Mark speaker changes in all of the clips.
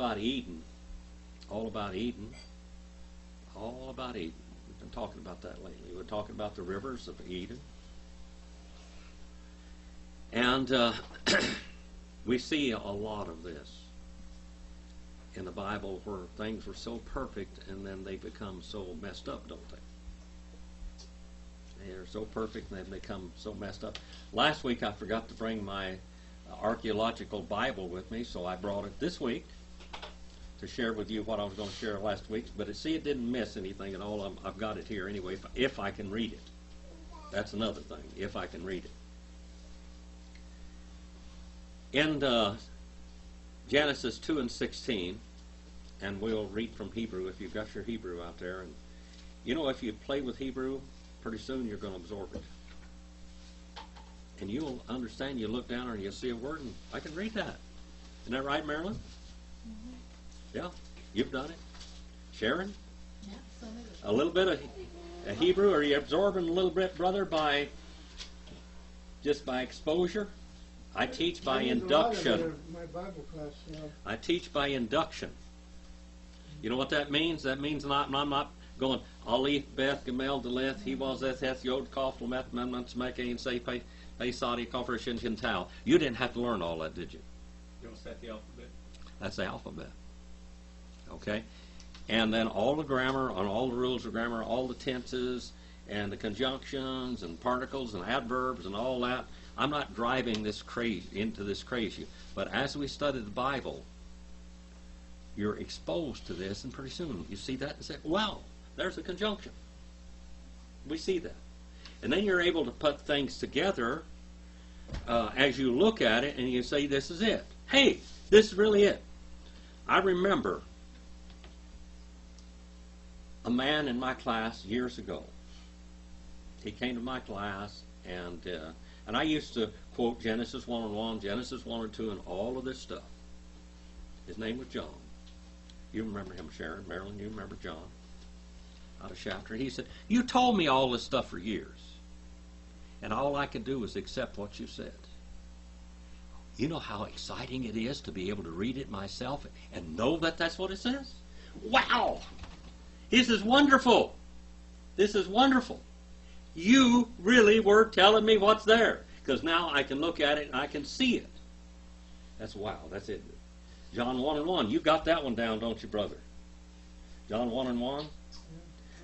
Speaker 1: about Eden. All about Eden. All about Eden. We've been talking about that lately. We're talking about the rivers of Eden. And we see a lot of this in the Bible where things were so perfect and then they become so messed up, don't they? They're so perfect and they become so messed up. Last week I forgot to bring my archaeological Bible with me, so I brought it this week to share with you what I was going to share last week. But it didn't miss anything at all. I've got it here anyway, if I can read it. That's another thing, if I can read it. In Genesis 2 and 16, and we'll read from Hebrew if you've got your Hebrew out there. And you know, if you play with Hebrew, pretty soon you're going to absorb it. And you'll understand, you look down and you'll see a word, and I can read that. Isn't that right, Marilyn? Mm-hmm. Yeah, you've done it. Sharon?
Speaker 2: Yeah, so
Speaker 1: a little bit of Hebrew. Are you absorbing a little bit, brother, just by exposure? I teach by induction.
Speaker 3: My Bible class,
Speaker 1: I teach by induction. You know what that means? That means I'm not going, Aleph, Beth, Gamel, Deleth, he was, Eth, Yod, Kof, Lameth, Memnon, Smeke, and Sepe, Sadi, Kofar, Shin, Tau. You didn't have to learn all that, did you?
Speaker 4: You want to set the alphabet?
Speaker 1: That's the alphabet. Okay? And then all the grammar, on all the rules of grammar, all the tenses, and the conjunctions, and particles, and adverbs, and all that. I'm not driving this into this crazy. But as we study the Bible, you're exposed to this, and pretty soon you see that and say, wow, there's a conjunction. We see that. And then you're able to put things together as you look at it, and you say, this is it. Hey, this is really it. I remember a man in my class years ago. He came to my class, and I used to quote Genesis 1 and 1, Genesis 1 and 2, and all of this stuff. His name was John. You remember him, Sharon. Marilyn, you remember John out of Shafter. He said, you told me all this stuff for years, and all I could do was accept what you said. You know how exciting it is to be able to read it myself and know that that's what it says? Wow! This is wonderful. This is wonderful. You really were telling me what's there, because now I can look at it and I can see it. That's wow. That's it. John 1 and 1. You got that one down, don't you, brother? John 1 and 1.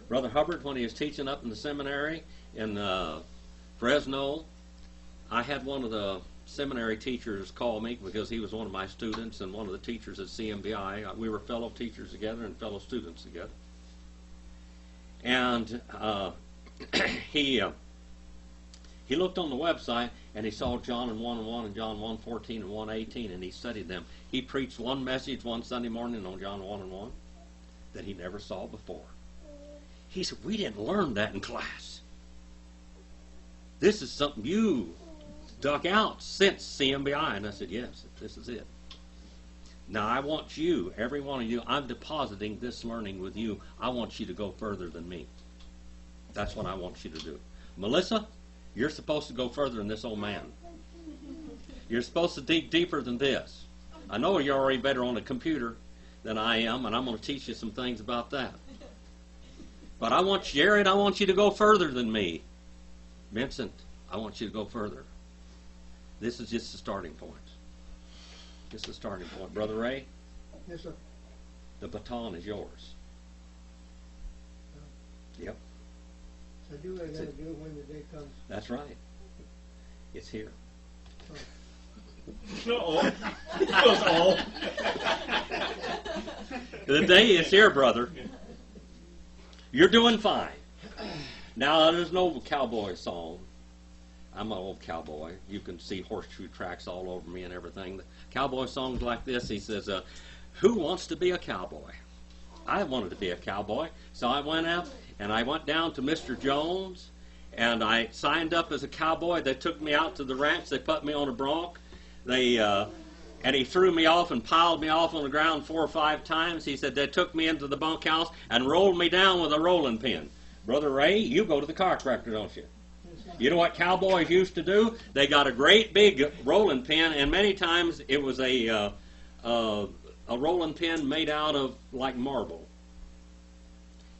Speaker 1: Brother Hubbard, when he was teaching up in the seminary in Fresno, I had one of the seminary teachers call me because he was one of my students and one of the teachers at CMBI. We were fellow teachers together and fellow students together. And he looked on the website and he saw John and 1 and 1 and John 1:14 and 1:18, and he studied them. He preached one message one Sunday morning on John 1 and 1 that he never saw before. He said, we didn't learn that in class. This is something you dug out since CMBI. And I said, yes, this is it. Now I want you, every one of you, I'm depositing this learning with you. I want you to go further than me. That's what I want you to do. Melissa, you're supposed to go further than this old man. You're supposed to dig deeper than this. I know you're already better on the computer than I am, and I'm going to teach you some things about that. But I want Jared, I want you to go further than me. Vincent, I want you to go further. This is just the starting point. This is the starting point. Brother Ray?
Speaker 3: Yes, sir.
Speaker 1: The baton is yours. Yep.
Speaker 3: So do what I got to do when the day comes.
Speaker 1: That's right. It's here.
Speaker 4: No. That was all.
Speaker 1: The day is here, brother. You're doing fine. Now, there's no cowboy song. I'm an old cowboy. You can see horseshoe tracks all over me and everything. The cowboy songs like this, he says, who wants to be a cowboy? I wanted to be a cowboy. So I went out and I went down to Mr. Jones and I signed up as a cowboy. They took me out to the ranch. They put me on a bronc. And he threw me off and piled me off on the ground 4 or 5 times. He said they took me into the bunkhouse and rolled me down with a rolling pin. Brother Ray, you go to the chiropractor, don't you? You know what cowboys used to do? They got a great big rolling pin, and many times it was a a rolling pin made out of like marble.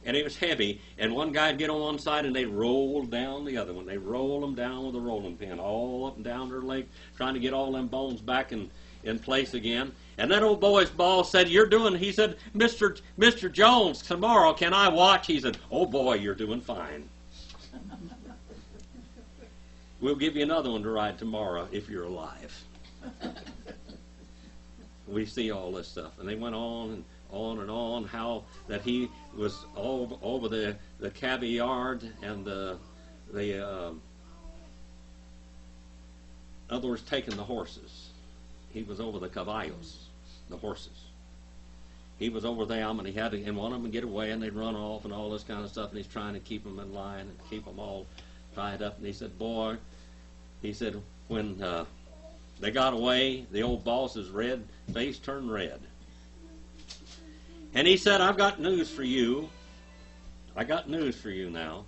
Speaker 1: And it was heavy, and one guy would get on one side and they'd roll down the other one. They'd roll them down with a rolling pin, all up and down their leg, trying to get all them bones back in place again. And that old boy's boss said, he said, Mr. Jones, tomorrow, can I watch? He said, oh boy, you're doing fine. We'll give you another one to ride tomorrow if you're alive. We see all this stuff. And they went on and on, how that he was all over the cabbie yard and the other words, taking the horses. He was over the caballos, the horses. He was over them, and he had to, and one of them get away, and they'd run off and all this kind of stuff, and he's trying to keep them in line and keep them all tied up. And he said, boy, he said, when they got away, the old boss's red face turned red. And he said, I've got news for you. I got news for you now.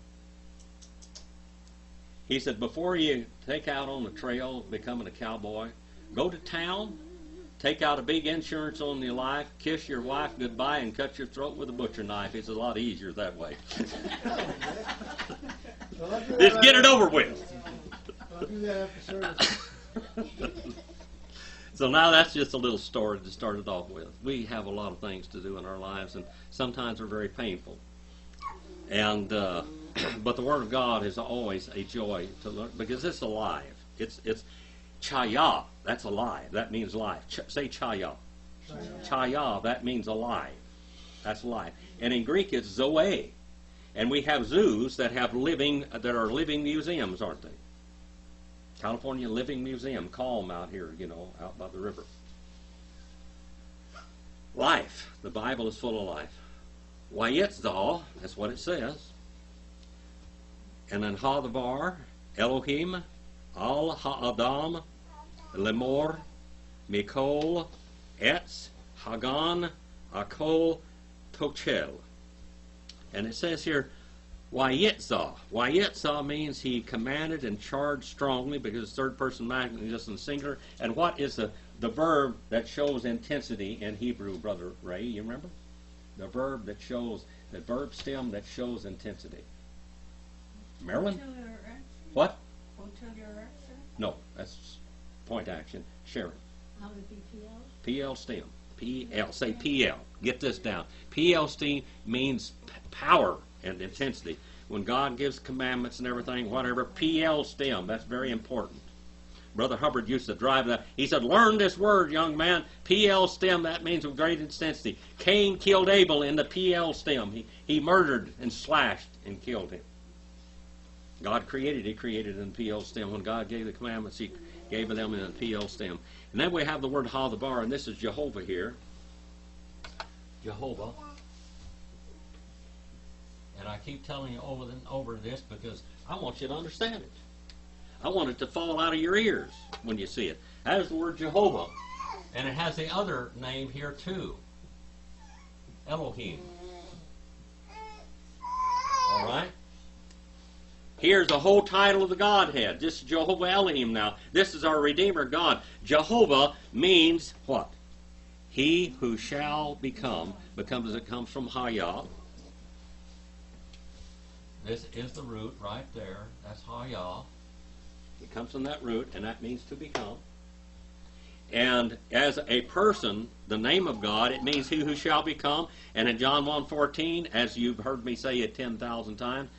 Speaker 1: He said, before you take out on the trail becoming a cowboy, go to town, take out a big insurance on your life, kiss your wife goodbye, and cut your throat with a butcher knife. It's a lot easier that way. Just get it over with.
Speaker 3: I'll do that after service.
Speaker 1: So now that's just a little story to start it off with. We have a lot of things to do in our lives, and sometimes they're very painful. And but the Word of God is always a joy to learn because it's alive. It's chaya. That's alive. That means life. Say chaya. Chaya. That means alive. That's life. And in Greek, it's zoe. And we have zoos that are living museums, aren't they? California Living Museum, calm out here, out by the river. Life. The Bible is full of life. Wayetzal, that's what it says. And then Hadavar, Elohim, Al Ha'adam, Lemor, Mikol, Etz, Hagan, Akol, Tochel. And it says here, Wayetzah. Wayetzah means he commanded and charged strongly because it's third person masculine singular. And what is the verb that shows intensity in Hebrew, Brother Ray? You remember? The verb stem that shows intensity. Marilyn? What? No, that's point action. Sharon.
Speaker 2: How would it be
Speaker 1: PL stem. PL. Say PL. Get this down. PL stem means power and intensity. When God gives commandments and everything, whatever, PL stem, that's very important. Brother Hubbard used to drive that. He said, learn this word, young man. PL stem, that means with great intensity. Cain killed Abel in the PL stem. He murdered and slashed and killed him. God created in PL stem. When God gave the commandments, he gave them in a PL stem. And then we have the word Hadabar, and this is Jehovah here. Jehovah. And I keep telling you over and over this because I want you to understand it. I want it to fall out of your ears when you see it. That is the word Jehovah. And it has the other name here too. Elohim. All right? Here's the whole title of the Godhead. This is Jehovah Elohim now. This is our Redeemer God. Jehovah means what? He who shall become. It comes from Hayah. This is the root right there. That's Hayah. It comes from that root, and that means to become. And as a person, the name of God, it means he who shall become. And in John 1:14, as you've heard me say it 10,000 times,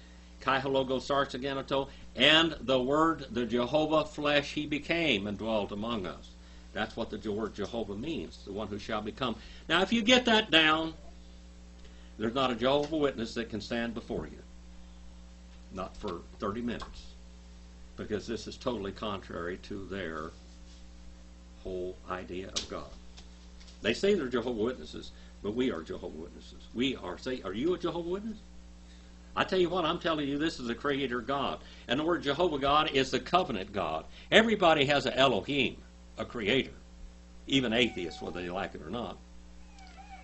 Speaker 1: Kai Hologo Sartsaganato, and the word, the Jehovah flesh he became and dwelt among us. That's what the word Jehovah means, the one who shall become. Now, if you get that down, there's not a Jehovah Witness that can stand before you. Not for 30 minutes. Because this is totally contrary to their whole idea of God. They say they're Jehovah Witnesses, but we are Jehovah Witnesses. Are you a Jehovah Witness? I tell you what, I'm telling you, this is a creator God. And the word Jehovah God is the covenant God. Everybody has an Elohim, a creator. Even atheists, whether they like it or not.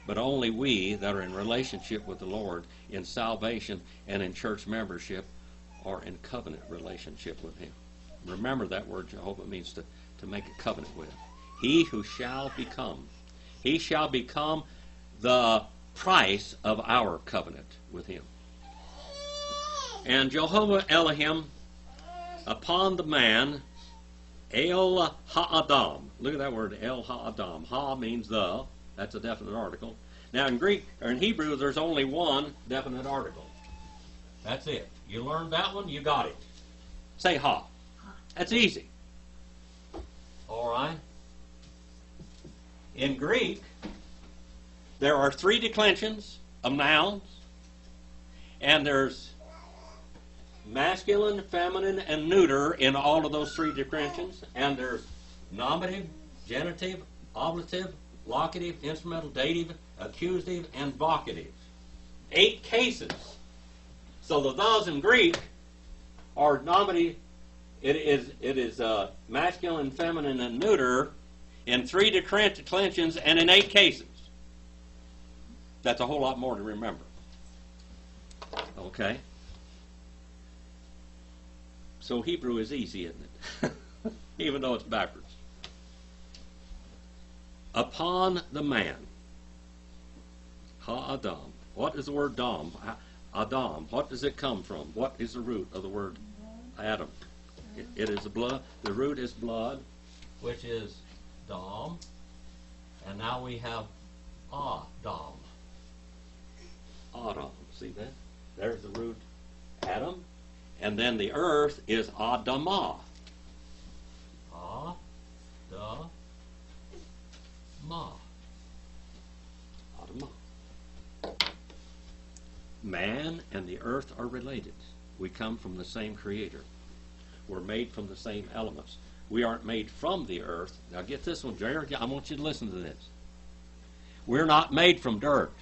Speaker 1: But only we that are in relationship with the Lord, in salvation and in church membership, are in covenant relationship with him. Remember that word Jehovah means to make a covenant with. He who shall become. He shall become the price of our covenant with him. And Jehovah Elohim upon the man, El Ha'adam. Look at that word, El Ha'adam. Ha means the. That's a definite article. Now in Greek, or in Hebrew, there's only one definite article. That's it. You learned that one, you got it. Say ha. That's easy. All right. In Greek, there are three declensions of nouns, and there's masculine, feminine, and neuter in all of those three declensions, and there's nominative, genitive, ablative, locative, instrumental, dative, accusative, and vocative. 8 cases. So the those in Greek are nominative. It is masculine, feminine, and neuter in 3 declensions and in 8 cases. That's a whole lot more to remember. Okay? So Hebrew is easy, isn't it? Even though it's backwards. Upon the man. Ha-adam. What is the word dam? Adam. What does it come from? What is the root of the word Adam? It is the blood. The root is blood, which is dam. And now we have Adam. Adam. See that? There's the root Adam. And then the earth is Adamah. Adamah. Adamah. Man and the earth are related. We come from the same creator. We're made from the same elements. We aren't made from the earth. Now get this one, Jared. I want you to listen to this. We're not made from dirt.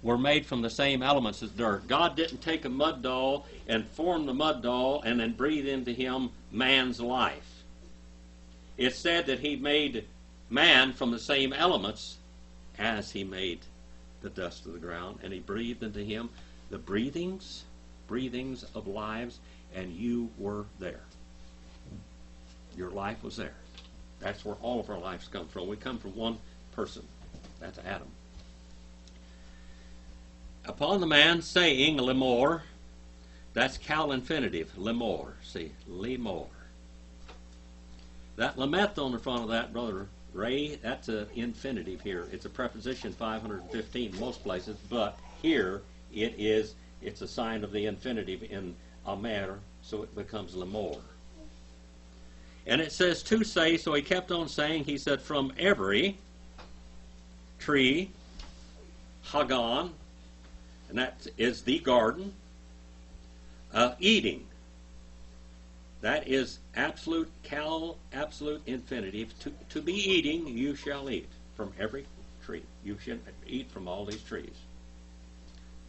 Speaker 1: We're made from the same elements as dirt. God didn't take a mud doll and form the mud doll and then breathe into him man's life. It's said that he made man from the same elements as he made the dust of the ground, and he breathed into him the breathings of lives, and you were there. Your life was there. That's where all of our lives come from. We come from one person. That's Adam. Upon the man saying, lemor, that's cal infinitive, lemor. See, lemor. That lamet on the front of that, Brother Ray, that's an infinitive here. It's a preposition 515 in most places, but here it's a sign of the infinitive in amer, so it becomes lemor. And it says to say, so he kept on saying, he said, from every tree, Hagan, and that is the garden, eating. That is absolute infinitive. To be eating, you shall eat from every tree. You should eat from all these trees.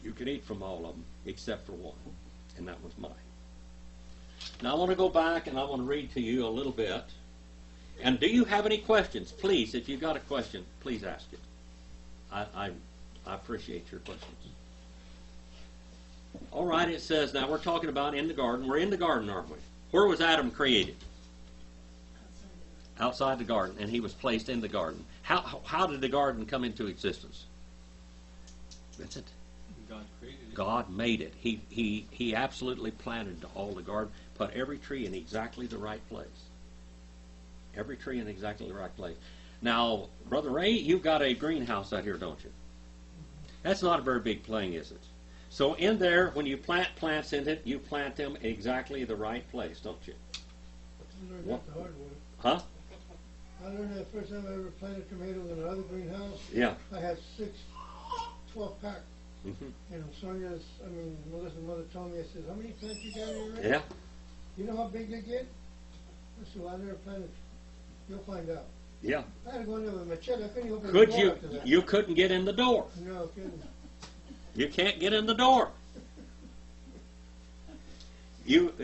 Speaker 1: You can eat from all of them except for one, and that was mine. Now I want to go back and I want to read to you a little bit. And do you have any questions? Please, if you've got a question, please ask it. I appreciate your questions. All right, it says, now we're talking about in the garden. We're in the garden, aren't we? Where was Adam created? Outside the garden, and he was placed in the garden. How did the garden come into existence? Vincent?
Speaker 4: God created it.
Speaker 1: God made it. He absolutely planted all the garden, put every tree in exactly the right place. Every tree in exactly the right place. Now, Brother Ray, you've got a greenhouse out here, don't you? That's not a very big thing, is it? So in there, when you plant plants in it, you plant them exactly the right place, don't you?
Speaker 3: I learned that the hard way.
Speaker 1: Huh?
Speaker 3: I learned that the first time I ever planted tomatoes in another greenhouse.
Speaker 1: Yeah.
Speaker 3: I had 12 pack.
Speaker 1: Mm-hmm.
Speaker 3: And Melissa's mother told me, I said, how many plants you got in here?
Speaker 1: Yeah.
Speaker 3: You know how big they get? I said, well, I never planted. You'll find out.
Speaker 1: Yeah.
Speaker 3: I had to go in there with a machete. I couldn't open the
Speaker 1: Could
Speaker 3: door
Speaker 1: you?
Speaker 3: after that.
Speaker 1: You couldn't get in the door.
Speaker 3: No, I couldn't.
Speaker 1: You can't get in the door.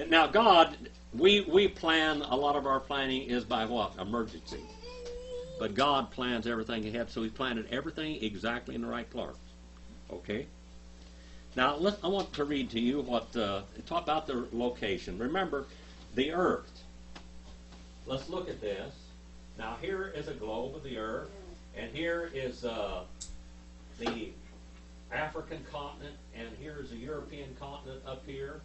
Speaker 1: Now God, we plan, a lot of our planning is by what? Emergency. But God plans everything ahead, so He planted everything exactly in the right place. Okay? Now, I want to read to you talk about the location. Remember, the earth. Let's look at this. Now here is a globe of the earth, and here is the African continent, and here is the European continent up here,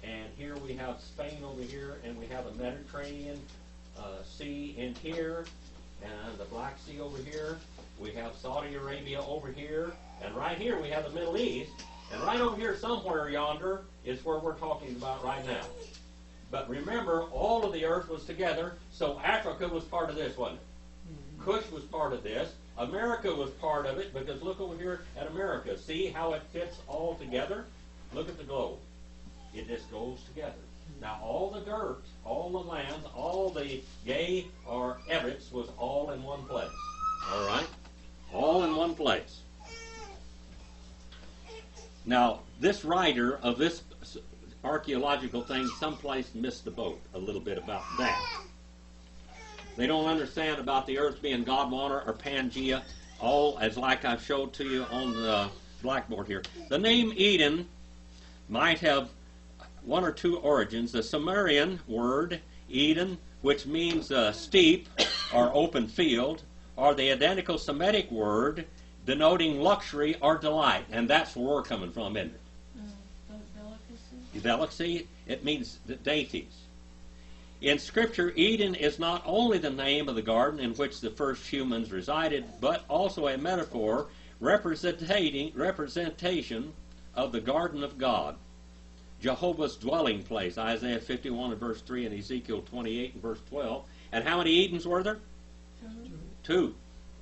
Speaker 1: and here we have Spain over here, and we have the Mediterranean Sea in here, and the Black Sea over here. We have Saudi Arabia over here, and right here we have the Middle East, and right over here somewhere yonder is where we're talking about right now. But remember, all of the earth was together, so Africa was part of this, wasn't it? Cush was part of this. America was part of it, because look over here at America. See how it fits all together? Look at the globe. It just goes together. Now all the dirt, all the lands, all the gay or Everett's was all in one place. All right? All in one place. Now, this writer of this archaeological thing someplace missed the boat a little bit about that. They don't understand about the earth being Godwana or Pangea, all as like I've showed to you on the blackboard here. The name Eden might have one or two origins. The Sumerian word Eden, which means steep or open field, or the identical Semitic word denoting luxury or delight, and that's where we're coming from, isn't it? Delicacy, it means dainties. In Scripture, Eden is not only the name of the garden in which the first humans resided, but also a metaphor representation of the garden of God, Jehovah's dwelling place, Isaiah 51 and verse 3 and Ezekiel 28 and verse 12. And how many Edens were there? Two.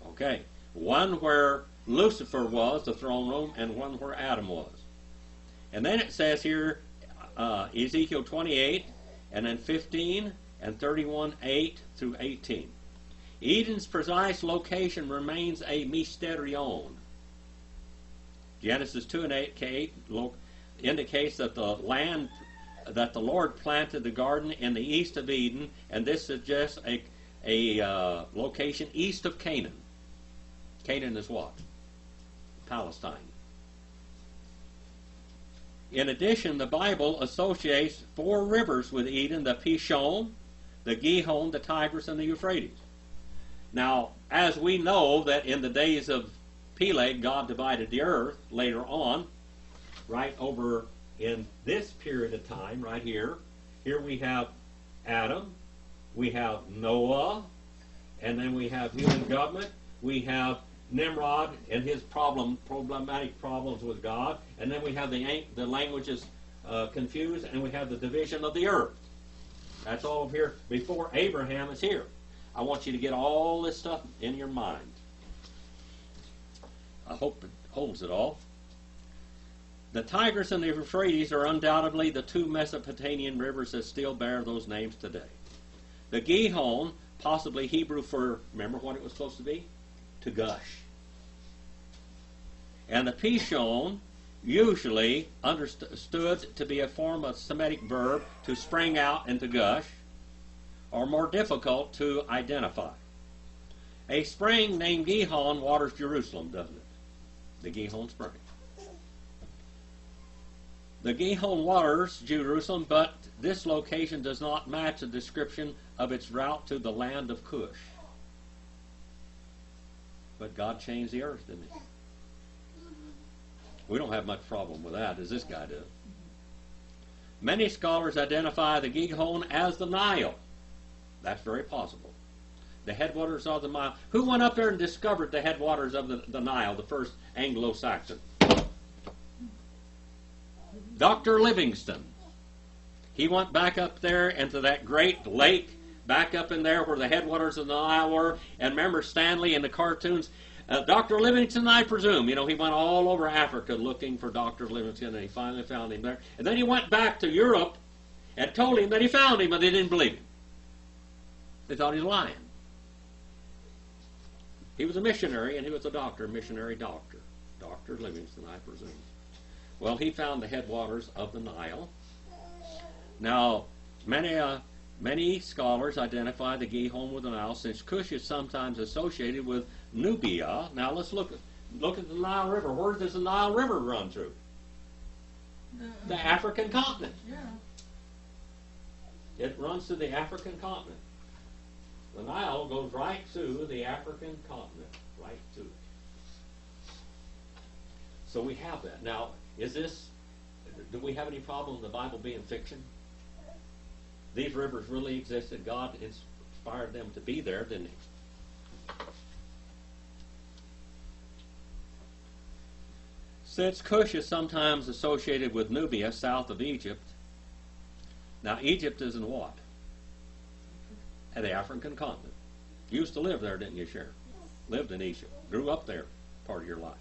Speaker 1: Okay. One where Lucifer was, the throne room, and one where Adam was. And then it says here, Ezekiel 28, and then 15, and 31, 8 through 18. Eden's precise location remains a mysterion. Genesis 2 and 8 indicates that the land that the Lord planted the garden in the east of Eden, and this suggests a location east of Canaan. Canaan is what? Palestine. In addition, the Bible associates 4 rivers with Eden: the Pishon, the Gihon, the Tigris, and the Euphrates. Now, as we know that in the days of Peleg, God divided the earth later on, right over in this period of time, right here. Here we have Adam, we have Noah, and then we have human government, we have Nimrod and his problematic problems with God, and then we have the languages confused, and we have the division of the earth. That's all of here before Abraham is here. I want you to get all this stuff in your mind. I hope it holds it all. The Tigris and the Euphrates are undoubtedly the 2 Mesopotamian rivers that still bear those names today. The Gihon, possibly Hebrew for, remember what it was supposed to be? To gush. And the Pishon, usually understood to be a form of Semitic verb to spring out and to gush, are more difficult to identify. A spring named Gihon waters Jerusalem, doesn't it? The Gihon Spring. The Gihon waters Jerusalem, but this location does not match the description of its route to the land of Cush. But God changed the earth, didn't he? We don't have much problem with that, as this guy does. Many scholars identify the Gihon as the Nile. That's very possible. The headwaters of the Nile. Who went up there and discovered the headwaters of the Nile, the first Anglo-Saxon? Dr. Livingstone. He went back up there into that great lake, back up in there where the headwaters of the Nile were. And remember Stanley in the cartoons? Dr. Livingstone, I presume. You know, he went all over Africa looking for Dr. Livingstone, and he finally found him there. And then he went back to Europe and told him that he found him, but they didn't believe him. They thought he was lying. He was a missionary, and he was a doctor, missionary doctor. Dr. Livingstone, I presume. Well, he found the headwaters of the Nile. Now, many scholars identify the Gihon with the Nile, since Cush is sometimes associated with Nubia. Now, let's look at the Nile River. Where does the Nile River run through? The African continent.
Speaker 2: Yeah.
Speaker 1: It runs through the African continent. The Nile goes right through the African continent, right through it. So we have that. Now, do we have any problem with the Bible being fiction? These rivers really existed. God inspired them to be there, didn't he? Since Cush is sometimes associated with Nubia, south of Egypt, now Egypt is in what? At the African continent. You used to live there, didn't you, Sharon? Lived in Egypt. Grew up there part of your life.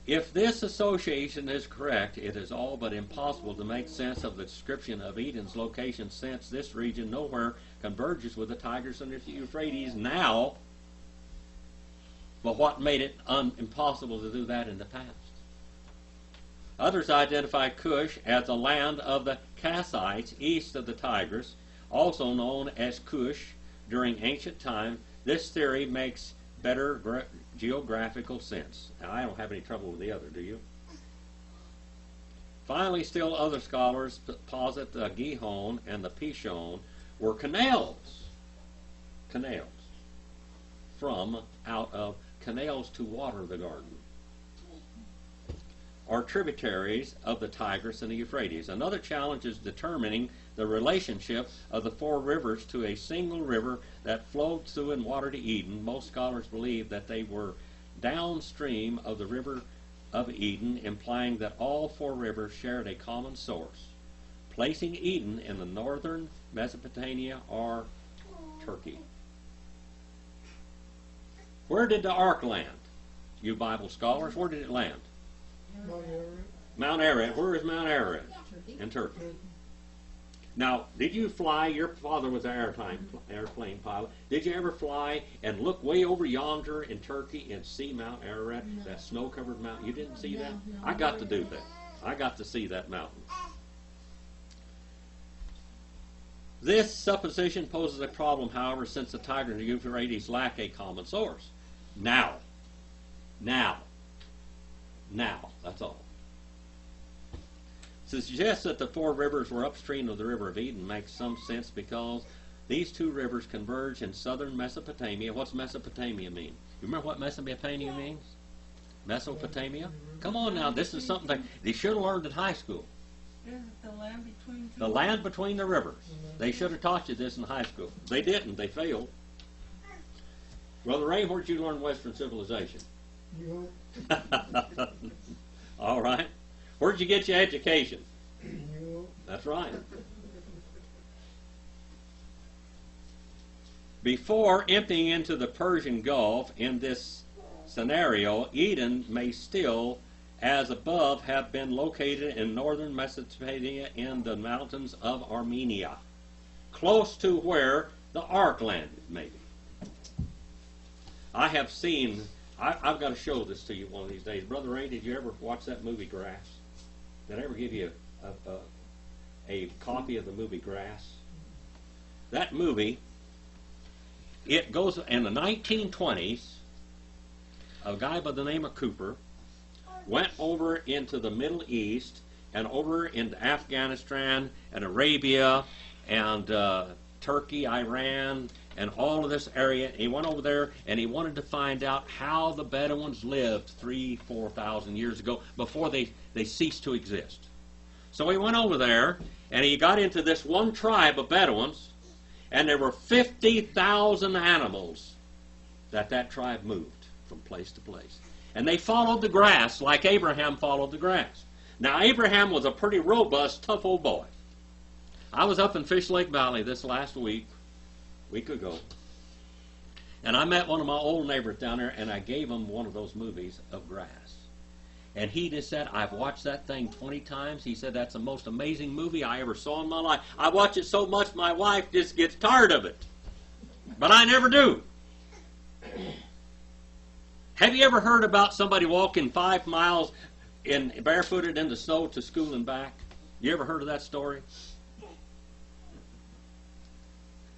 Speaker 1: If this association is correct, it is all but impossible to make sense of the description of Eden's location, since this region nowhere converges with the Tigris and the Euphrates now. But what made it impossible to do that in the past? Others identify Cush as the land of the Kassites east of the Tigris, also known as Cush during ancient time. This theory makes better geographical sense. Now, I don't have any trouble with the other, do you? Finally, still other scholars posit the Gihon and the Pishon were canals from out of canals to water the garden, are tributaries of the Tigris and the Euphrates. Another challenge is determining the relationship of the four rivers to a single river that flowed through and watered Eden. Most scholars believe that they were downstream of the river of Eden, implying that all four rivers shared a common source, placing Eden in the northern Mesopotamia or Turkey. Where did the ark land? You Bible scholars, where did it land? Mount Ararat. Where is Mount Ararat?
Speaker 2: Turkey.
Speaker 1: In Turkey. Now, did you fly? Your father was an airplane pilot. Did you ever fly and look way over yonder in Turkey and see Mount Ararat,
Speaker 2: No.
Speaker 1: that snow-covered mountain? You didn't see that?
Speaker 2: No.
Speaker 1: I got to do that. I got to see that mountain. This supposition poses a problem, however, since the Tigris and the Euphrates lack a common source. Now, that's all. To suggest that the four rivers were upstream of the River of Eden makes some sense, because these two rivers converge in southern Mesopotamia. What's Mesopotamia mean? You remember what Mesopotamia means? Mesopotamia? Come on now, this is something that they should have learned in high school.
Speaker 5: Is it the land between two?
Speaker 1: The land between the rivers. They should have taught you this in high school. They didn't. They failed. Brother Ray, where did you learn Western civilization?
Speaker 3: You,
Speaker 1: All right. Where did you get your education?
Speaker 3: you,
Speaker 1: That's right. Before emptying into the Persian Gulf in this scenario, Eden may still, as above, have been located in northern Mesopotamia in the mountains of Armenia, close to where the ark landed, maybe. I have seen, I've got to show this to you one of these days. Brother Ray, did you ever watch that movie Grass? Did I ever give you a copy of the movie Grass? That movie, it goes in the 1920s. A guy by the name of Cooper went over into the Middle East and over into Afghanistan and Arabia and Turkey, Iran, and all of this area. He went over there and he wanted to find out how the Bedouins lived 3,000-4,000 years ago before they ceased to exist. So he went over there and he got into this one tribe of Bedouins, and there were 50,000 animals that tribe moved from place to place. And they followed the grass like Abraham followed the grass. Now, Abraham was a pretty robust, tough old boy. I was up in Fish Lake Valley this last week ago, and I met one of my old neighbors down there, and I gave him one of those movies of Grass. And he just said, I've watched that thing 20 times. He said, that's the most amazing movie I ever saw in my life. I watch it so much my wife just gets tired of it. But I never do. Have you ever heard about somebody walking 5 miles barefooted in the snow to school and back? You ever heard of that story?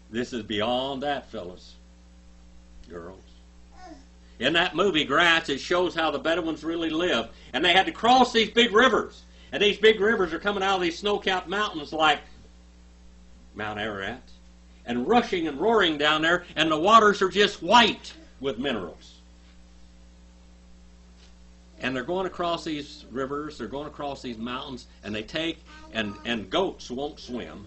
Speaker 1: This is beyond that, fellas, girls. In that movie, Grass, it shows how the Bedouins really lived. And they had to cross these big rivers. And these big rivers are coming out of these snow-capped mountains like Mount Ararat. and rushing and roaring down there, and the waters are just white with minerals. And they're going across these rivers, they're going across these mountains, and they take, and goats won't swim.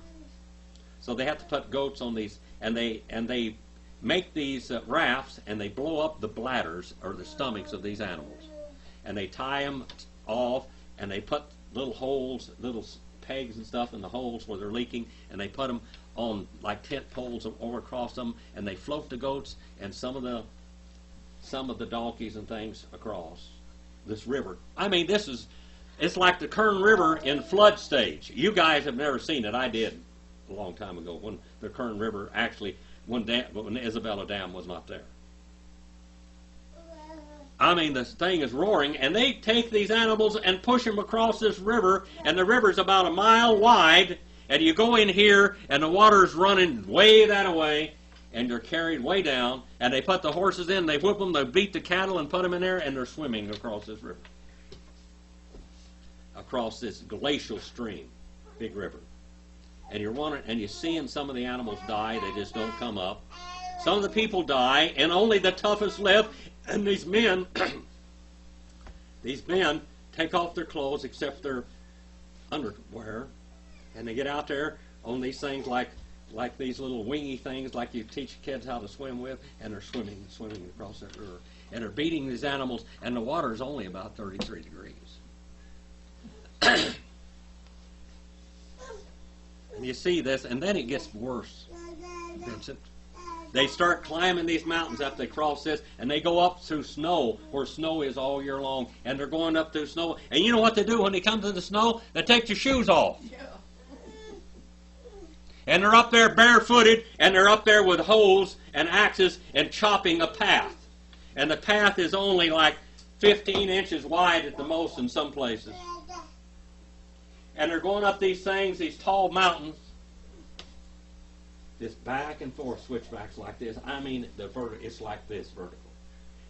Speaker 1: So they have to put goats on these, and they make these rafts, and they blow up the bladders, or the stomachs of these animals. And they tie them off, and they put little holes, little pegs and stuff in the holes where they're leaking, and they put them on like tent poles over across them, and they float the goats and some of the donkeys and things across this river. I mean, it's like the Kern River in flood stage. You guys have never seen it. I did a long time ago when the Kern River actually, when Isabella Dam was not there. I mean, this thing is roaring, and they take these animals and push them across this river, and the river's about a mile wide, and you go in here, and the water's running way that away, and you're carried way down, and they put the horses in, they whip them, they beat the cattle and put them in there, and they're swimming across this river. Across this glacial stream, big river. And you're wondering, and you're seeing some of the animals die, they just don't come up. Some of the people die, and only the toughest live, and these men take off their clothes except their underwear, and they get out there on these things like these little wingy things like you teach kids how to swim with, and they're swimming across that river. And they're beating these animals, and the water is only about 33 degrees. And you see this, and then it gets worse, Vincent. They start climbing these mountains up, they cross this, and they go up through snow, where snow is all year long, and they're going up through snow. And you know what they do when they come to the snow? They take their shoes off.
Speaker 5: Yeah.
Speaker 1: And they're up there barefooted, and they're up there with hoes and axes and chopping a path. And the path is only like 15 inches wide at the most in some places. And they're going up these things, these tall mountains, just back and forth switchbacks like this. I mean, it's like this vertical.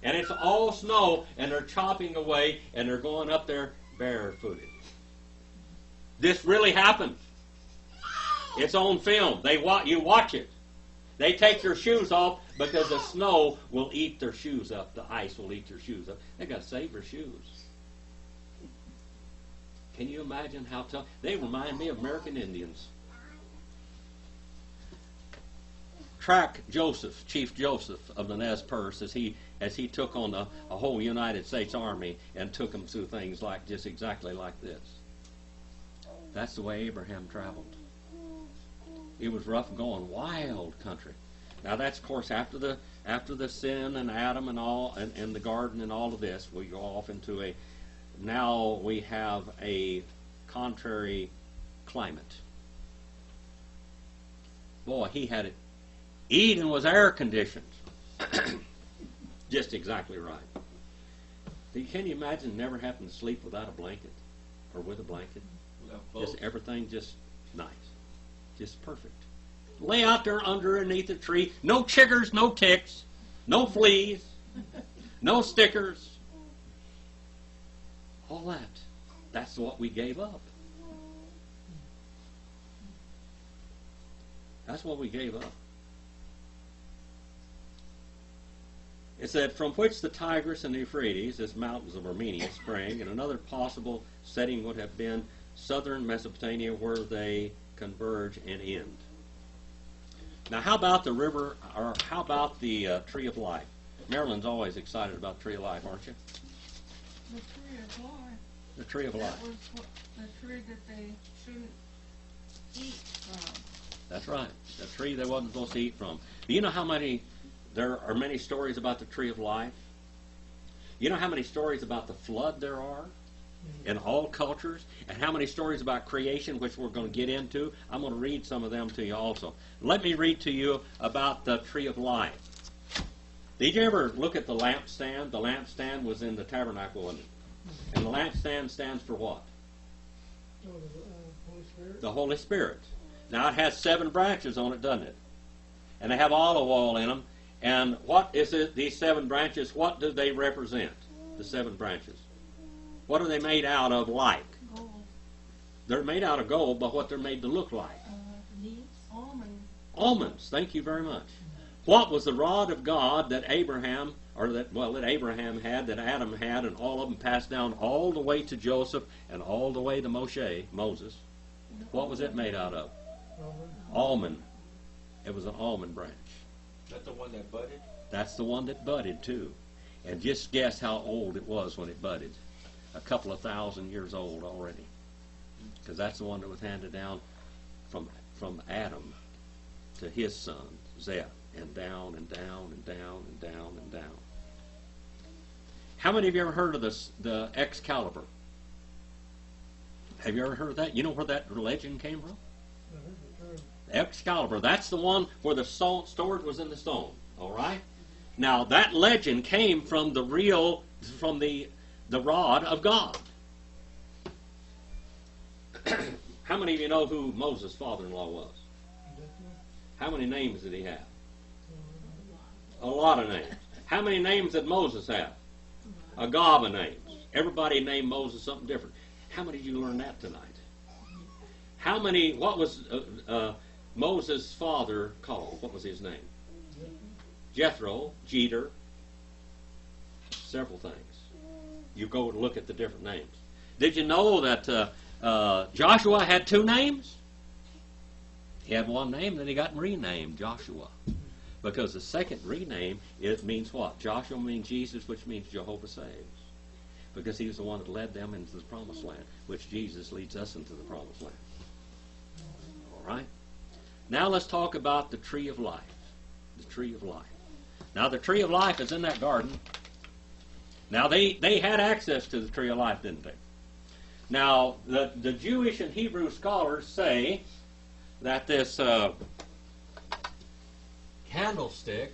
Speaker 1: And it's all snow, and they're chopping away, and they're going up there barefooted. This really happened. It's on film. You watch it. They take their shoes off because the snow will eat their shoes up. The ice will eat their shoes up. They got to save their shoes. Can you imagine how tough? They remind me of American Indians. Track Joseph, Chief Joseph of the Nez Perce, as he took on a whole United States Army and took them through things like just exactly like this. That's the way Abraham traveled. It was rough going, wild country. Now that's of course after the sin and Adam and all and the garden and all of this, we go off into now we have a contrary climate. Boy, he had it. Eden was air conditioned. Just exactly right. Can you imagine never having to sleep without a blanket or with a blanket? Just everything just nice. Just perfect. Lay out there underneath a tree. No chiggers, no ticks, no fleas, no stickers. All that. That's what we gave up. That's what we gave up. It said, from which the Tigris and the Euphrates, as mountains of Armenia, sprang, and another possible setting would have been southern Mesopotamia, where they converge and end. Now, how about the river, or how about the tree of life? Marilyn's always excited about the tree of life, aren't you?
Speaker 5: The tree of life.
Speaker 1: The tree of life.
Speaker 5: That was the tree that they shouldn't eat from.
Speaker 1: That's right. The tree they wasn't supposed to eat from. Do you know how there are many stories about the tree of life? You know how many stories about the flood there are in all cultures? And how many stories about creation, which we're going to get into? I'm going to read some of them to you also. Let me read to you about the tree of life. Did you ever look at the lampstand? The lampstand was in the tabernacle, wasn't it? And the lampstand stands for what?
Speaker 3: Holy Spirit.
Speaker 1: The Holy Spirit. Now it has 7 branches on it, doesn't it? And they have olive oil in them. And what is it, these 7 branches, what do they represent? The 7 branches. What are they made out of like?
Speaker 5: Gold.
Speaker 1: They're made out of gold, but what they're made to look like?
Speaker 5: Leaves. Almond.
Speaker 1: Almonds. Thank you very much. What was the rod of God that Abraham had, that Adam had, and all of them passed down all the way to Joseph and all the way to Moses? What was it made out of? Almond. It was an almond branch.
Speaker 4: That's the one that budded?
Speaker 1: That's the one that budded too. And just guess how old it was when it budded. A couple of thousand years old already. Because that's the one that was handed down from Adam to his son, Seth, and down and down and down and down and down. How many of you ever heard of the Excalibur? Have you ever heard of that? You know where that legend came from? Excalibur. That's the one where the sword was in the stone. All right. Now that legend came from the rod of God. How many of you know who Moses' father-in-law was? How many names did he have? A lot of names. How many names did Moses have? A gob of names. Everybody named Moses something different. How many did you learn that tonight? What was Moses' father called? What was his name? Jethro, Jeter, several things. You go and look at the different names. Did you know that Joshua had two names? He had one name, then he got renamed Joshua. Because the second rename, it means what? Joshua means Jesus, which means Jehovah saves. Because he was the one that led them into the promised land, which Jesus leads us into the promised land. All right? Now let's talk about the tree of life. The tree of life. Now the tree of life is in that garden. Now they had access to the tree of life, didn't they? Now the Jewish and Hebrew scholars say that this candlestick,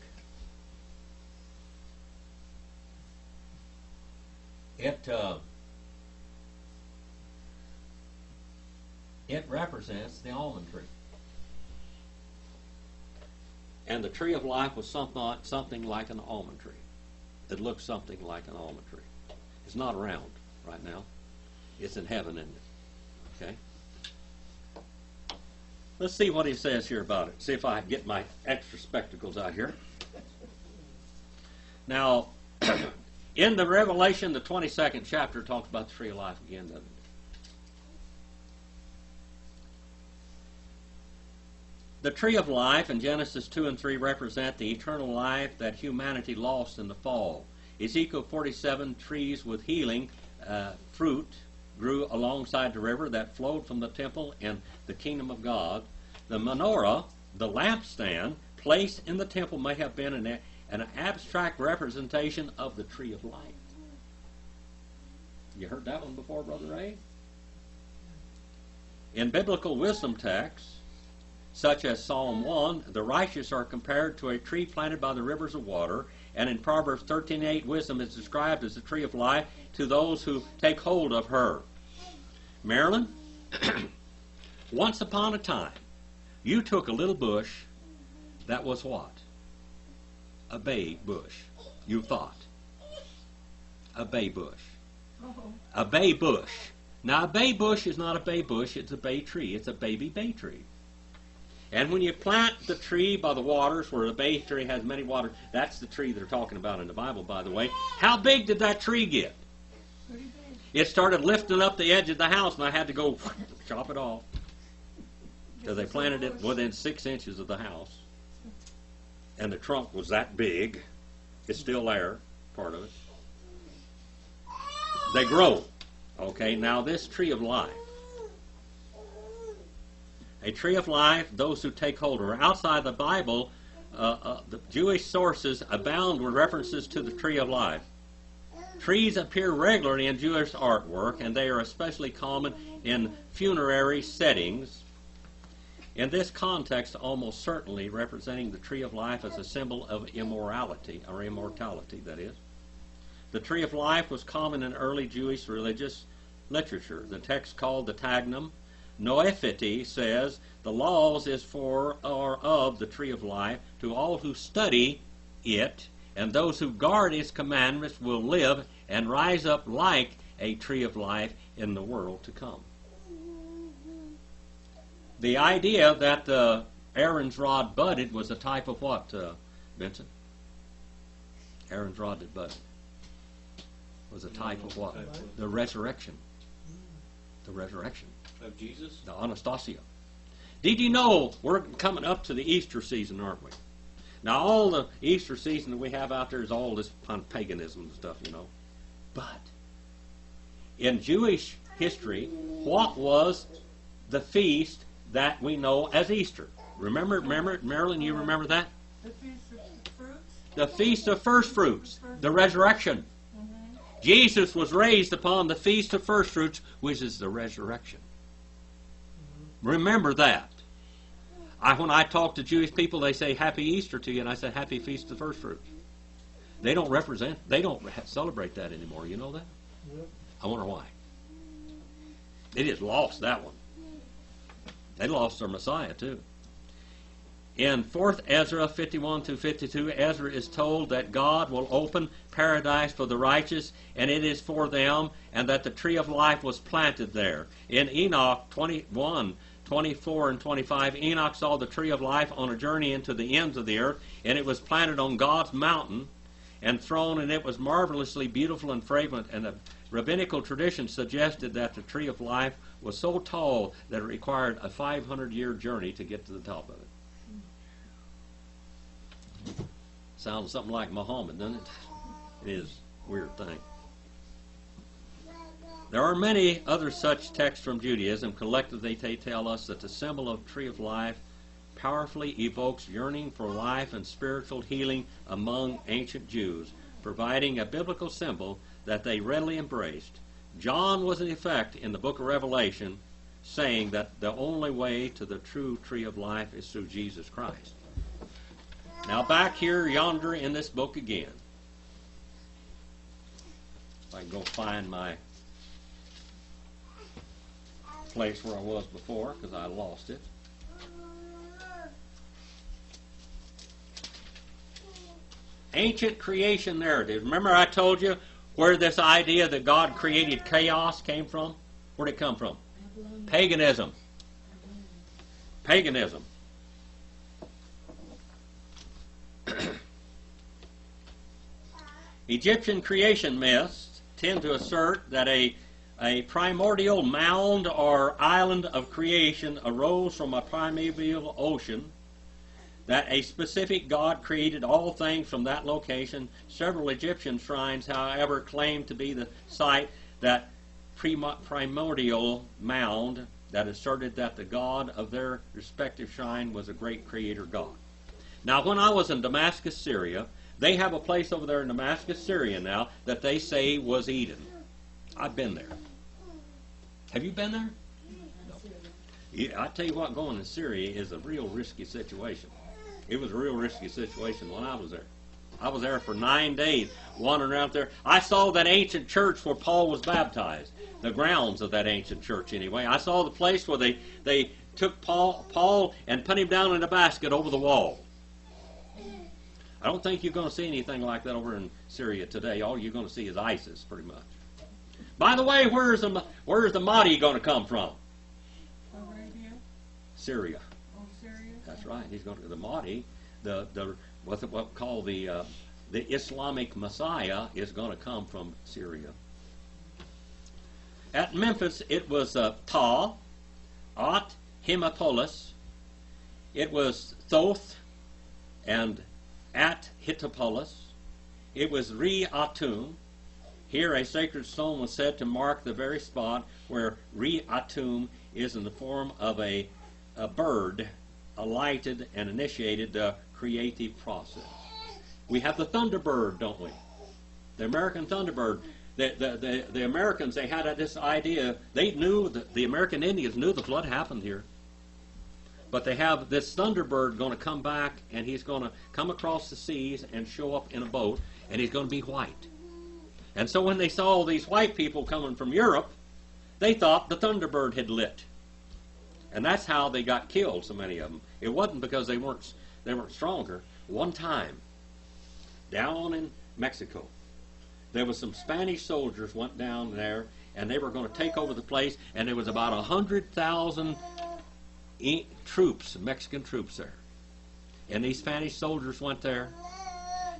Speaker 1: it represents the almond tree. And the tree of life was something like an almond tree. It looks something like an almond tree. It's not around right now. It's in heaven, isn't it? Okay? Let's see what he says here about it. See if I can get my extra spectacles out here. Now, in the Revelation, the 22nd chapter talks about the tree of life again, doesn't it? The tree of life in Genesis 2 and 3 represent the eternal life that humanity lost in the fall. Ezekiel 47, trees with healing fruit grew alongside the river that flowed from the temple in the kingdom of God. The menorah, the lampstand, placed in the temple may have been an abstract representation of the tree of life. You heard that one before, Brother Ray? In biblical wisdom texts, such as Psalm 1, the righteous are compared to a tree planted by the rivers of water, and in Proverbs 13:8, wisdom is described as the tree of life to those who take hold of her. Marilyn, once upon a time, you took a little bush that was what? A bay bush, you thought. A bay bush. A bay bush. Now, a bay bush is not a bay bush, it's a bay tree. It's a baby bay tree. And when you plant the tree by the waters, where the bay tree has many waters, that's the tree they're talking about in the Bible, by the way. How big did that tree get? It started lifting up the edge of the house, and I had to go chop it off. Because they planted it within 6 inches of the house. And the trunk was that big. It's still there, part of it. They grow. Okay, now this tree of life. A tree of life, those who take hold of her. Outside the Bible, the Jewish sources abound with references to the tree of life. Trees appear regularly in Jewish artwork, and they are especially common in funerary settings. In this context, almost certainly representing the tree of life as a symbol of immorality, or immortality, that is. The tree of life was common in early Jewish religious literature. The text called the Targum Noephiti says, the laws is for or of the tree of life to all who study it, and those who guard its commandments will live and rise up like a tree of life in the world to come. The idea that the Aaron's rod budded was a type of what, Vincent? Aaron's rod that budded was a type of what? The resurrection. The resurrection.
Speaker 4: Of Jesus?
Speaker 1: The Anastasia. Did you know we're coming up to the Easter season, aren't we? Now, all the Easter season that we have out there is all this kind of paganism and stuff, you know. But in Jewish history, what was the feast that we know as Easter? Remember, Marilyn, you remember that?
Speaker 5: The Feast of Fruits?
Speaker 1: The Feast of First Fruits, the resurrection. Jesus was raised upon the Feast of First Fruits, which is the resurrection. Remember that. When I talk to Jewish people, they say Happy Easter to you, and I say Happy Feast of First Fruits. They don't celebrate that anymore. You know that?
Speaker 3: Yep.
Speaker 1: I wonder why. They just lost that one. They lost their Messiah too. In 4th Ezra 51 to 52, Ezra is told that God will open paradise for the righteous, and it is for them, and that the tree of life was planted there. In Enoch 21, 24 and 25, Enoch saw the tree of life on a journey into the ends of the earth, and it was planted on God's mountain and thrown, and it was marvelously beautiful and fragrant, and the rabbinical tradition suggested that the tree of life was so tall that it required a 500-year journey to get to the top of it. Sounds something like Muhammad, doesn't it? It is a weird thing. There are many other such texts from Judaism. Collectively, they tell us that the symbol of tree of life powerfully evokes yearning for life and spiritual healing among ancient Jews, providing a biblical symbol that they readily embraced. John was in effect in the book of Revelation saying that the only way to the true tree of life is through Jesus Christ. Now back here yonder in this book again. If I can go find my place where I was before, because I lost it. Ancient creation narrative. Remember I told you where this idea that God created chaos came from? Where did it come from? Paganism. Paganism. Egyptian creation myths tend to assert that a primordial mound or island of creation arose from a primeval ocean, that a specific God created all things from that location. Several Egyptian shrines, however, claim to be the site that primordial mound that asserted that the God of their respective shrine was a great creator God. Now, when I was in Damascus, Syria, they have a place over there in Damascus, Syria now that they say was Eden. I've been there. Have you been there? No. Yeah, I tell you what, going to Syria is a real risky situation. It was a real risky situation when I was there. I was there for 9 days, wandering around there. I saw that ancient church where Paul was baptized, the grounds of that ancient church anyway. I saw the place where they took Paul and put him down in a basket over the wall. I don't think you're going to see anything like that over in Syria today. All you're going to see is ISIS, pretty much. By the way, where's the Mahdi going to come from?
Speaker 5: Arabia?
Speaker 1: Syria.
Speaker 5: Oh, Syria?
Speaker 1: That's right. He's going to the Mahdi. What's called the Islamic Messiah is going to come from Syria. At Memphis, it was Ta, At Himapolis. It was Thoth and At Hittopolis. It was Re Atum. Here a sacred stone was said to mark the very spot where Re Atum is in the form of a bird, alighted and initiated the creative process. We have the Thunderbird, don't we? The American Thunderbird. The Americans, they had this idea. They knew, the American Indians knew the flood happened here. But they have this Thunderbird going to come back, and he's going to come across the seas and show up in a boat, and he's going to be white. And so when they saw these white people coming from Europe, they thought the Thunderbird had lit. And that's how they got killed, so many of them. It wasn't because they weren't stronger. One time, down in Mexico, there was some Spanish soldiers went down there, and they were going to take over the place, and there was about 100,000 troops, Mexican troops there. And these Spanish soldiers went there,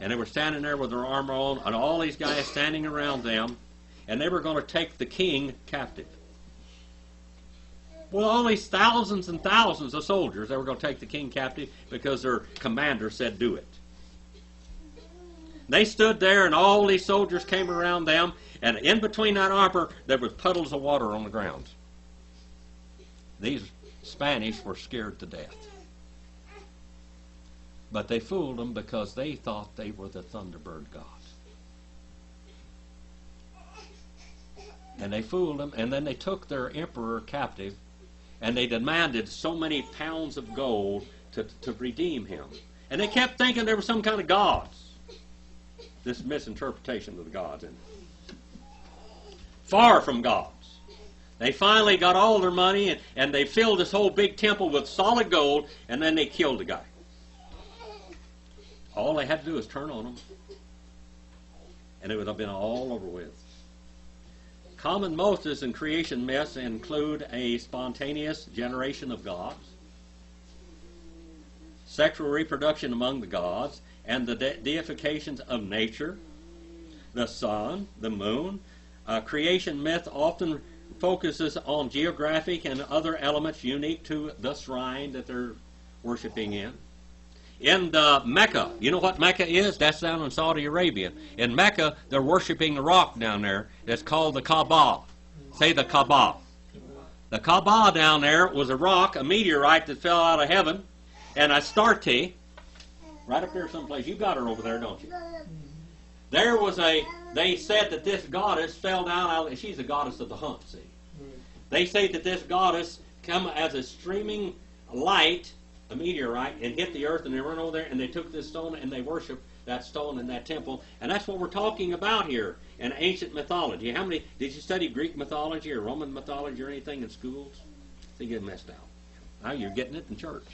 Speaker 1: and they were standing there with their armor on, and all these guys standing around them, and they were going to take the king captive. Well, all these thousands and thousands of soldiers, they were going to take the king captive because their commander said do it. They stood there, and all these soldiers came around them, and in between that armor, there was puddles of water on the ground. These Spanish were scared to death. But they fooled them because they thought they were the Thunderbird God. And they fooled them, and then they took their emperor captive, and they demanded so many pounds of gold to redeem him. And they kept thinking there were some kind of gods. This misinterpretation of the gods. And far from gods. They finally got all their money, and they filled this whole big temple with solid gold, and then they killed the guy. All they had to do was turn on him, and it would have been all over with. Common motives in creation myths include a spontaneous generation of gods, sexual reproduction among the gods, and the deifications of nature, the sun, the moon. Creation myth often focuses on geographic and other elements unique to the shrine that they're worshiping in. In Mecca, you know what Mecca is? That's down in Saudi Arabia. In Mecca, they're worshiping the rock down there that's called the Kaaba. Say the Kaaba. The Kaaba down there was a rock, a meteorite that fell out of heaven, and Astarte, right up there someplace. You got her over there, don't you? There was they said that this goddess fell down out, and she's a goddess of the hunt, see. They say that this goddess come as a streaming light, a meteorite, and hit the earth, and they run over there, and they took this stone, and they worship that stone in that temple. And that's what we're talking about here in ancient mythology. How many, did you study Greek mythology or Roman mythology or anything in schools? They get messed out. Now you're getting it in church.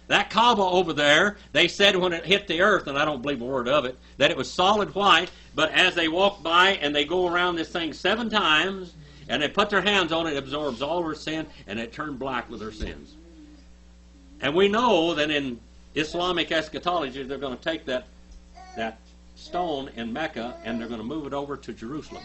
Speaker 1: That Kaaba over there, they said when it hit the earth, and I don't believe a word of it, that it was solid white, but as they walk by and they go around this thing 7 times, and they put their hands on it, it absorbs all their sin, and it turned black with their sins. And we know that in Islamic eschatology, they're going to take that stone in Mecca, and they're going to move it over to Jerusalem.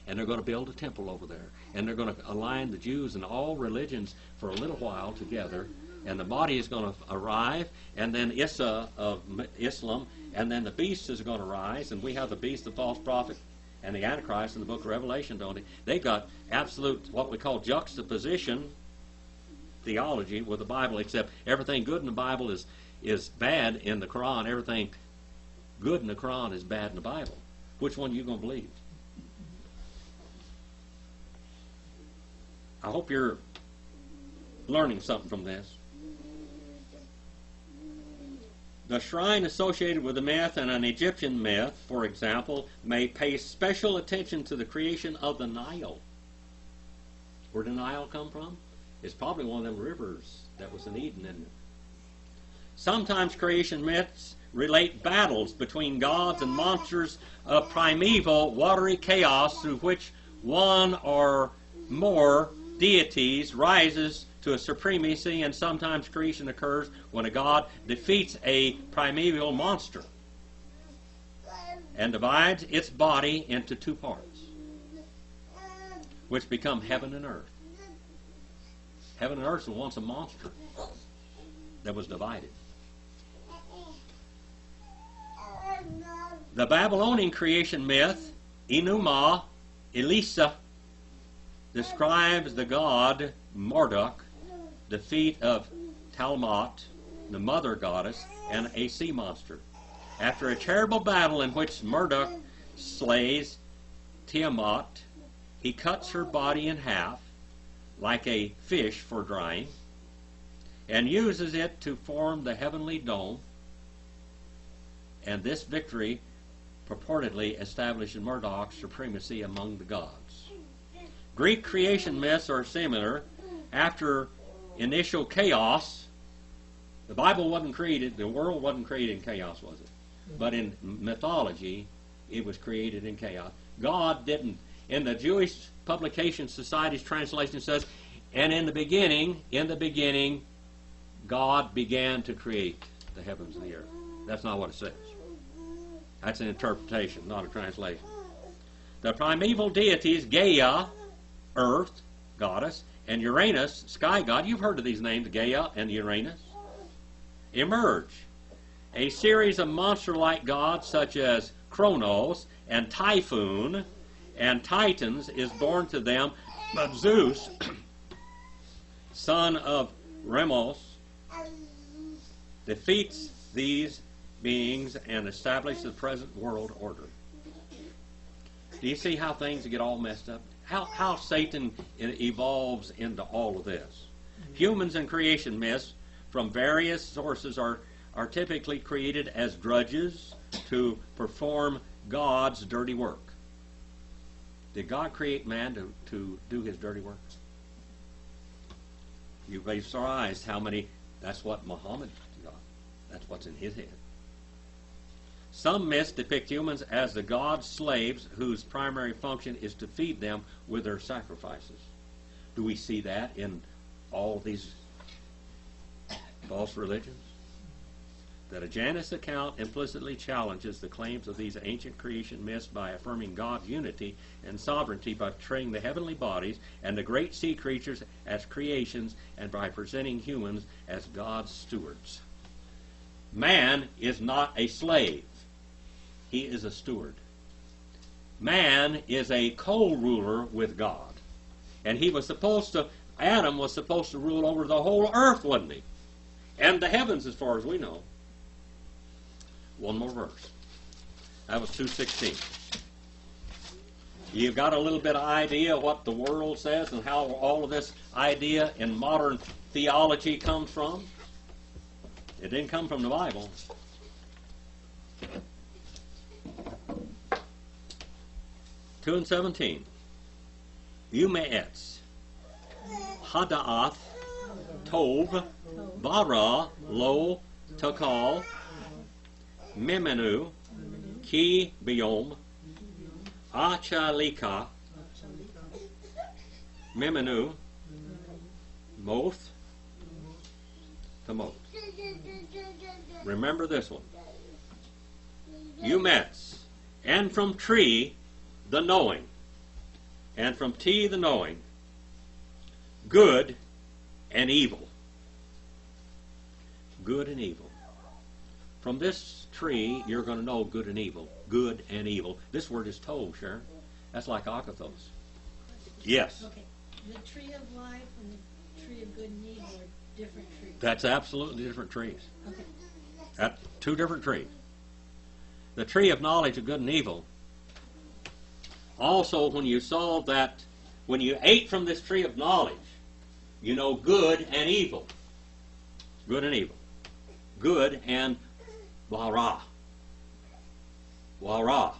Speaker 1: And they're going to build a temple over there. And they're going to align the Jews and all religions for a little while together. And the body is going to arrive, and then Isa of Islam, and then the beast is going to rise, and we have the beast, the false prophet, and the Antichrist in the book of Revelation, don't they? They got absolute, what we call juxtaposition theology with the Bible, except everything good in the Bible is bad in the Quran. Everything good in the Quran is bad in the Bible. Which one are you going to believe? I hope you're learning something from this. The shrine associated with a myth and an Egyptian myth, for example, may pay special attention to the creation of the Nile. Where did the Nile come from? It's probably one of them rivers that was in Eden, isn't it? Sometimes creation myths relate battles between gods and monsters of primeval watery chaos through which one or more deities rises to a supremacy, and sometimes creation occurs when a god defeats a primeval monster and divides its body into 2 parts, which become heaven and earth. Heaven and earth was once a monster that was divided. The Babylonian creation myth, Enuma Elisa, describes the god Marduk, defeat of Talmot, the mother goddess, and a sea monster. After a terrible battle in which Marduk slays Tiamat, he cuts her body in half like a fish for drying and uses it to form the heavenly dome, and this victory purportedly established Marduk's supremacy among the gods. Greek creation myths are similar. After initial chaos, the Bible wasn't created, the world wasn't created in chaos, was it? But in mythology, it was created in chaos. God didn't, in the Jewish Publication Society's translation says, and in the beginning, God began to create the heavens and the earth. That's not what it says. That's an interpretation, not a translation. The primeval deities, Gaia, earth, goddess, and Uranus, sky god, you've heard of these names, Gaia and Uranus, emerge. A series of monster-like gods such as Kronos and Typhoon and Titans is born to them, but Zeus, son of Remos, defeats these beings and establishes the present world order. Do you see how things get all messed up? How Satan evolves into all of this? Humans and creation myths from various sources are typically created as drudges to perform God's dirty work. Did God create man to do his dirty work? You may be surprised how many, that's what Muhammad got. That's what's in his head. Some myths depict humans as the god's slaves whose primary function is to feed them with their sacrifices. Do we see that in all these false religions? That a Janus account implicitly challenges the claims of these ancient creation myths by affirming God's unity and sovereignty by portraying the heavenly bodies and the great sea creatures as creations and by presenting humans as God's stewards. Man is not a slave. He is a steward. Man is a co-ruler with God. And Adam was supposed to rule over the whole earth, wasn't he? And the heavens, as far as we know. One more verse. That was 2:16. You've got a little bit of idea what the world says and how all of this idea in modern theology comes from? It didn't come from the Bible. Two and 17. Umeetz, Hadaath, Tov, Bara, Lo, Takal, Memenu, Ki Biom, Achalika, Memenu, Moth, Tamoth. Remember this one. Umetz, and from tree, the knowing, and from tea, the knowing, good and evil. Good and evil. From this tree, you're going to know good and evil. Good and evil. This word is tov, Sharon. That's like akathos. Yes.
Speaker 2: Okay. The tree of life and the tree of good and evil are different trees.
Speaker 1: That's absolutely different trees.
Speaker 2: Okay.
Speaker 1: That's two different trees. The tree of knowledge of good and evil. Also, when you ate from this tree of knowledge, you know good and evil. Good and evil. Good and Wara. Wara.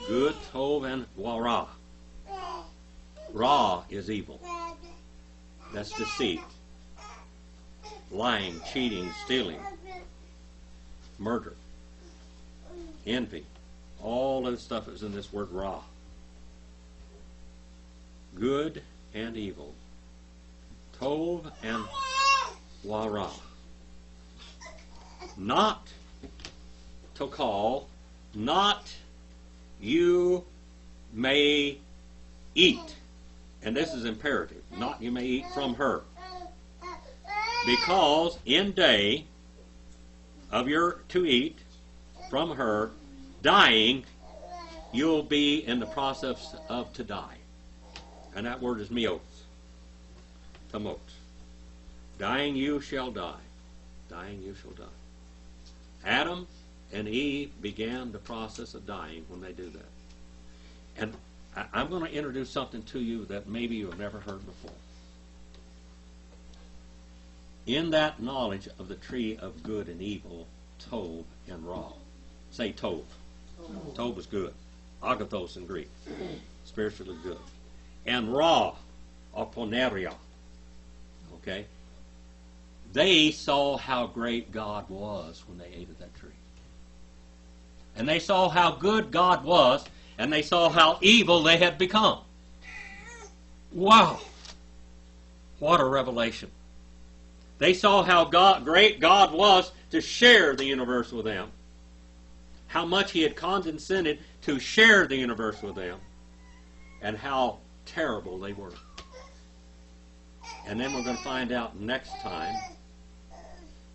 Speaker 1: Good, Tov, and Wara. Ra is evil. That's deceit. Lying, cheating, stealing. Murder. Envy. All of the stuff is in this word Ra. Good and evil. Tov and Wara. Not to call, not you may eat. And this is imperative. Not you may eat from her. Because in day of your to eat from her, dying, you'll be in the process of to die. And that word is mios. Tamot. Dying you shall die. Dying you shall die. Adam and Eve began the process of dying when they do that. And I'm going to introduce something to you that maybe you have never heard before. In that knowledge of the tree of good and evil, Tov and Ra. Say Tov. Tov is good. Agathos in Greek. Spiritually good. And Ra, or Poneria. Okay? They saw how great God was when they ate of that tree. And they saw how good God was, and they saw how evil they had become. Wow! What a revelation. They saw how great God was to share the universe with them. How much He had condescended to share the universe with them. And how terrible they were. And then we're going to find out next time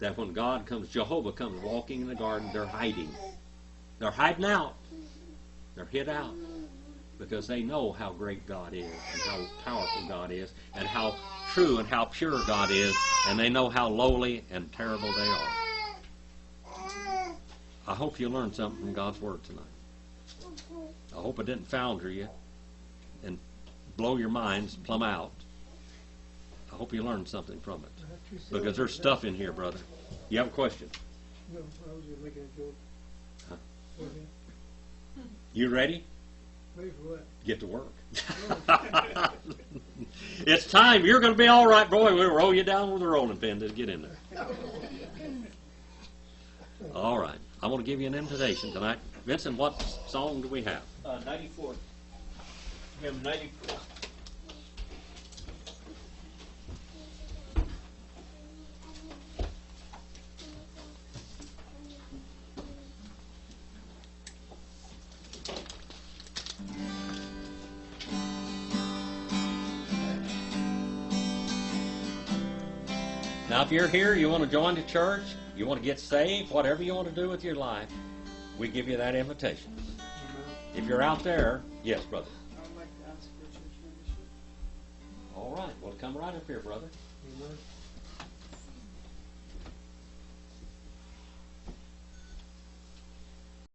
Speaker 1: that when God comes, Jehovah comes walking in the garden, they're hiding. They're hiding out. They're hid out. Because they know how great God is, and how powerful God is, and how true and how pure God is, and they know how lowly and terrible they are. I hope you learned something from God's Word tonight. I hope it didn't founder you and blow your minds plumb out. I hope you learned something from it. Because there's stuff in here, brother. You have a question?
Speaker 3: No, I was just making a joke.
Speaker 1: Huh?
Speaker 3: Go ahead.
Speaker 1: You ready?
Speaker 3: Ready for what?
Speaker 1: Get to work. It's time. You're going to be all right, boy. We'll roll you down with a rolling pin to get in there. All right. I want to give you an invitation tonight. Vincent, what song do we have?
Speaker 4: 94. We have 94.
Speaker 1: Now, if you're here, you want to join the church, you want to get saved, whatever you want to do with your life, we give you that invitation. If you're out there, yes, brother.
Speaker 3: I'd like to ask for church membership.
Speaker 1: All right. Well, come right up here, brother.
Speaker 3: Amen.